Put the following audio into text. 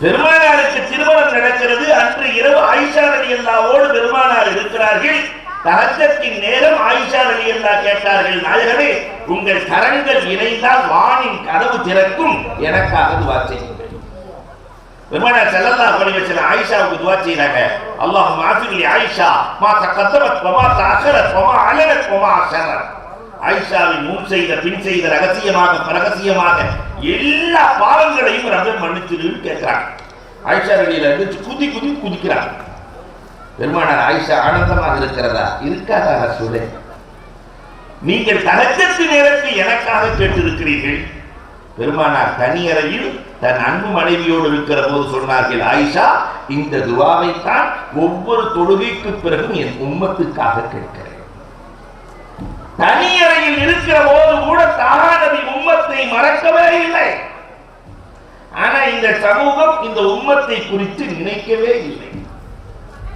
பெருமானாருக்கு திருமணம் நடக்கிறது. அன்று இரவு ஆயிஷா ரலியல்லாஹோடு பெருமானார் இருக்கிறார்கள். தஹஜ்ஜத்தின் நேரம் ஆயிஷா ரலியல்லாஹ் கேட்டார்கள், நாயகமே உங்கள் கரங்கள் இணைந்தால் வானின் கதவு திறக்கும், எனக்காக துஆ செய்யுங்கள். பெருமானார் ஸல்லல்லாஹு அலைஹி வஸல்லம் ஆயிஷாவுக்கு துஆ செய்றாங்க. அல்லாஹும்ம ஆஃபிலி ஆயிஷா மா தகத்தமத் வ மா தஅக்கரத் வ மா அலனத் வ மா அஸரத். ஆயிஷாவின் முன் செய்த பின் செய்த ரகசியமாக பரகசியமாக எல்லா பாவங்களையும் ரப்பே மன்னிச்சிடுன்னு கேட்கிறாங்க. ஆயிஷா ரலியல்லாஹு குதிக்கிறாங்க. பெருமானார் ஆயிஷா ஆனந்தமாக இருக்கிறதா? இருக்காதா ரசூலே? நீங்கள் தஹஜ்ஜத் நேரத்தில் எனக்காக கேட்டிருக்கிறீர்கள். பெருமானார் தனியறையில் தன் அன்பு மனைவியோடு இருக்கிற போது சொன்னார்கள், ஆயிஷா இந்த துஆவை தான் ஒவ்வொரு தொழுகைக்கு பிறகும் என் உம்மத்துக்காக கேட்கிறேன். தனியறையில் இருக்கிற போது கூட தாஹா நபி உம்மத்தை மறக்கவே இல்லை. ஆனா இந்த சமூகம் இந்த உம்மத்தை குறித்து நினைக்கவே இல்லை.